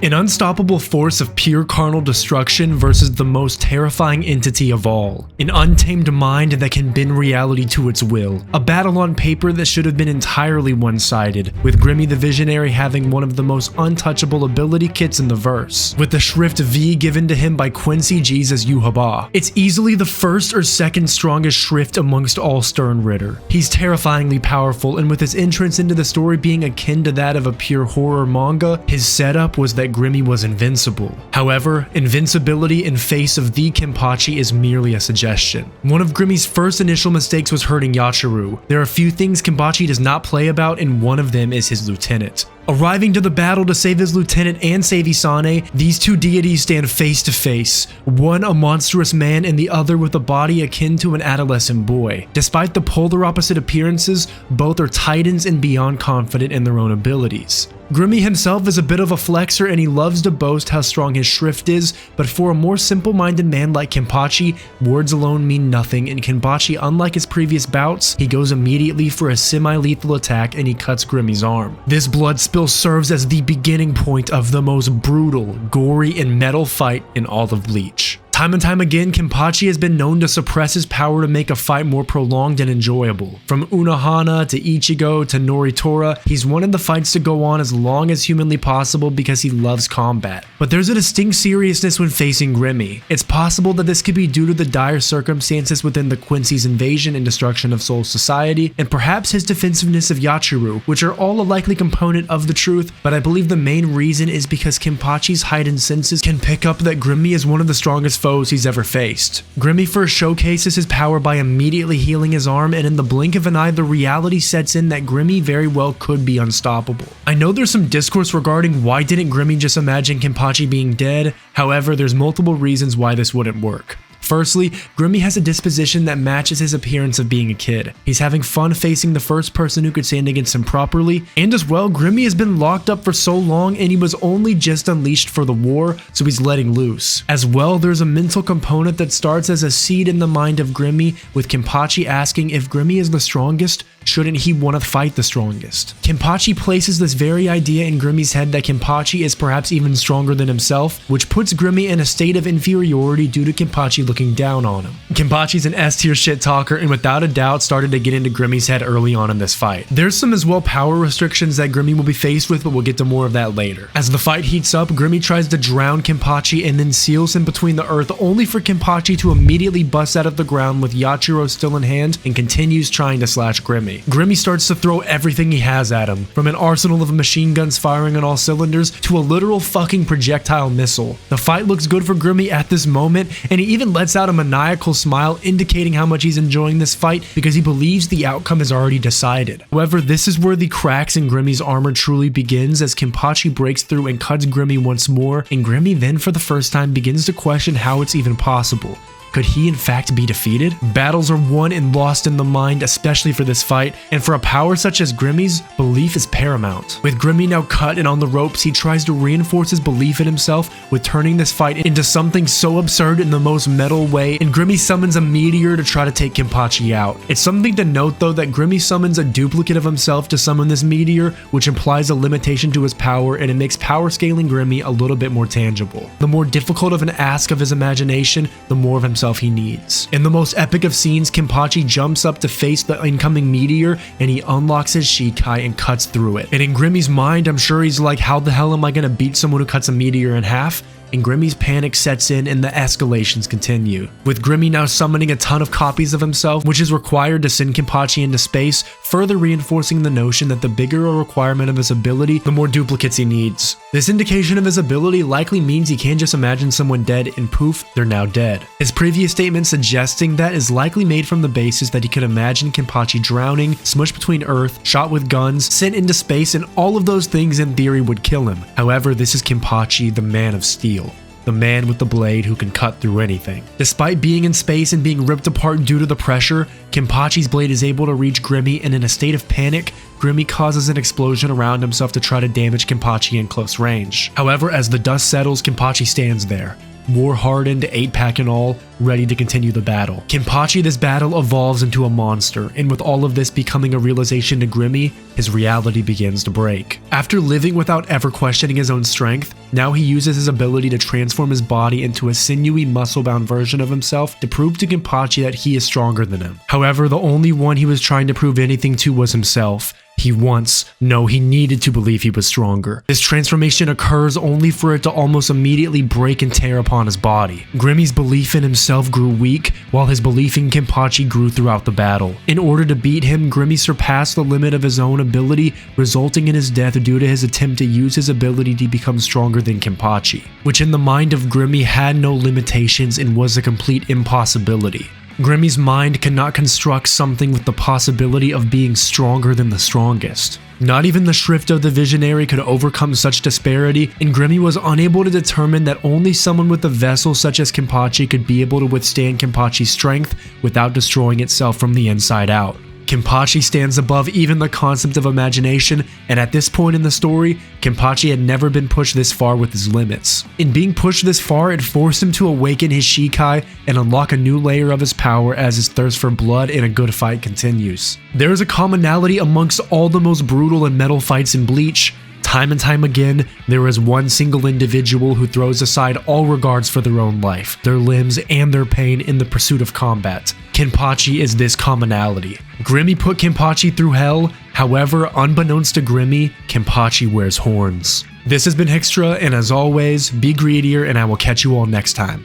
An unstoppable force of pure carnal destruction versus the most terrifying entity of all. An untamed mind that can bend reality to its will. A battle on paper that should have been entirely one-sided, with Gremmy the Visionary having one of the most untouchable ability kits in the verse, with the Shrift V given to him by Quincy Jesus Yuhaba. It's easily the first or second strongest Shrift amongst all Stern Ritter. He's terrifyingly powerful, and with his entrance into the story being akin to that of a pure horror manga, his setup was that Gremmy was invincible. However, invincibility in face of the Kenpachi is merely a suggestion. One of Gremmy's first initial mistakes was hurting Yachiru. There are a few things Kenpachi does not play about, and one of them is his lieutenant. Arriving to the battle to save his lieutenant and save Isane, these two deities stand face to face, one a monstrous man and the other with a body akin to an adolescent boy. Despite the polar opposite appearances, both are titans and beyond confident in their own abilities. Gremmy himself is a bit of a flexer and he loves to boast how strong his Shrift is, but for a more simple-minded man like Kenpachi, words alone mean nothing, and Kenpachi, unlike his previous bouts, he goes immediately for a semi-lethal attack and he cuts Gremmy's arm. This blood spill serves as the beginning point of the most brutal, gory, and metal fight in all of Bleach. Time and time again, Kenpachi has been known to suppress his power to make a fight more prolonged and enjoyable. From Unohana to Ichigo to Noritora, he's wanted the fights to go on as long as humanly possible because he loves combat. But there's a distinct seriousness when facing Gremmy. It's possible that this could be due to the dire circumstances within the Quincy's invasion and destruction of Soul Society, and perhaps his defensiveness of Yachiru, which are all a likely component of the truth, but I believe the main reason is because Kenpachi's heightened senses can pick up that Gremmy is one of the strongest foes he's ever faced. Gremmy first showcases his power by immediately healing his arm, and in the blink of an eye the reality sets in that Gremmy very well could be unstoppable. I know there's some discourse regarding why didn't Gremmy just imagine Kenpachi being dead, however there's multiple reasons why this wouldn't work. Firstly, Gremmy has a disposition that matches his appearance of being a kid. He's having fun facing the first person who could stand against him properly, and as well, Gremmy has been locked up for so long and he was only just unleashed for the war, so he's letting loose. As well, there's a mental component that starts as a seed in the mind of Gremmy, with Kenpachi asking if Gremmy is the strongest, shouldn't he want to fight the strongest? Kenpachi places this very idea in Gremmy's head that Kenpachi is perhaps even stronger than himself, which puts Gremmy in a state of inferiority due to Kenpachi looking down on him. Kenpachi's an S-tier shit talker and without a doubt started to get into Gremmy's head early on in this fight. There's some as well power restrictions that Gremmy will be faced with, but we'll get to more of that later. As the fight heats up, Gremmy tries to drown Kenpachi and then seals him between the earth, only for Kenpachi to immediately bust out of the ground with Yachiru still in hand and continues trying to slash Gremmy. Gremmy starts to throw everything he has at him, from an arsenal of machine guns firing on all cylinders to a literal fucking projectile missile. The fight looks good for Gremmy at this moment, and he even lets out a maniacal smile indicating how much he's enjoying this fight because he believes the outcome is already decided. However, this is where the cracks in Gremmy's armor truly begins as Kenpachi breaks through and cuts Gremmy once more, and Gremmy then for the first time begins to question how it's even possible. Could he in fact be defeated? Battles are won and lost in the mind, especially for this fight, and for a power such as Gremmy's, belief is paramount. With Gremmy now cut and on the ropes, he tries to reinforce his belief in himself with turning this fight into something so absurd in the most metal way, and Gremmy summons a meteor to try to take Kenpachi out. It's something to note though that Gremmy summons a duplicate of himself to summon this meteor, which implies a limitation to his power, and it makes power scaling Gremmy a little bit more tangible. The more difficult of an ask of his imagination, the more of himself he needs. In the most epic of scenes, Kenpachi jumps up to face the incoming meteor and he unlocks his Shikai and cuts through it. And in Gremmy's mind, I'm sure he's like, how the hell am I gonna beat someone who cuts a meteor in half? And Gremmy's panic sets in and the escalations continue, with Gremmy now summoning a ton of copies of himself, which is required to send Kenpachi into space, further reinforcing the notion that the bigger a requirement of his ability, the more duplicates he needs. This indication of his ability likely means he can't just imagine someone dead and poof, they're now dead. His previous statement suggesting that is likely made from the basis that he could imagine Kenpachi drowning, smushed between earth, shot with guns, sent into space, and all of those things in theory would kill him. However, this is Kenpachi, the man of steel. The man with the blade who can cut through anything. Despite being in space and being ripped apart due to the pressure, Kenpachi's blade is able to reach Gremmy, and in a state of panic, Gremmy causes an explosion around himself to try to damage Kenpachi in close range. However, as the dust settles, Kenpachi stands there, war-hardened, 8-pack and all, ready to continue the battle. Kenpachi, this battle evolves into a monster, and with all of this becoming a realization to Gremmy, his reality begins to break. After living without ever questioning his own strength, now he uses his ability to transform his body into a sinewy, muscle-bound version of himself to prove to Kenpachi that he is stronger than him. However, the only one he was trying to prove anything to was himself. He needed to believe he was stronger. This transformation occurs only for it to almost immediately break and tear upon his body. Gremmy's belief in himself grew weak, while his belief in Kenpachi grew throughout the battle. In order to beat him, Gremmy surpassed the limit of his own ability, resulting in his death due to his attempt to use his ability to become stronger than Kenpachi, which in the mind of Gremmy had no limitations and was a complete impossibility. Gremmy's mind cannot construct something with the possibility of being stronger than the strongest. Not even the shrift of the visionary could overcome such disparity, and Gremmy was unable to determine that only someone with a vessel such as Kenpachi could be able to withstand Kenpachi's strength without destroying itself from the inside out. Kenpachi stands above even the concept of imagination, and at this point in the story, Kenpachi had never been pushed this far with his limits. In being pushed this far, it forced him to awaken his Shikai and unlock a new layer of his power as his thirst for blood and a good fight continues. There is a commonality amongst all the most brutal and metal fights in Bleach. Time and time again, there is one single individual who throws aside all regards for their own life, their limbs, and their pain in the pursuit of combat. Kenpachi is this commonality. Gremmy put Kenpachi through hell, however, unbeknownst to Gremmy, Kenpachi wears horns. This has been hiXtrah, and as always, be greedier, and I will catch you all next time.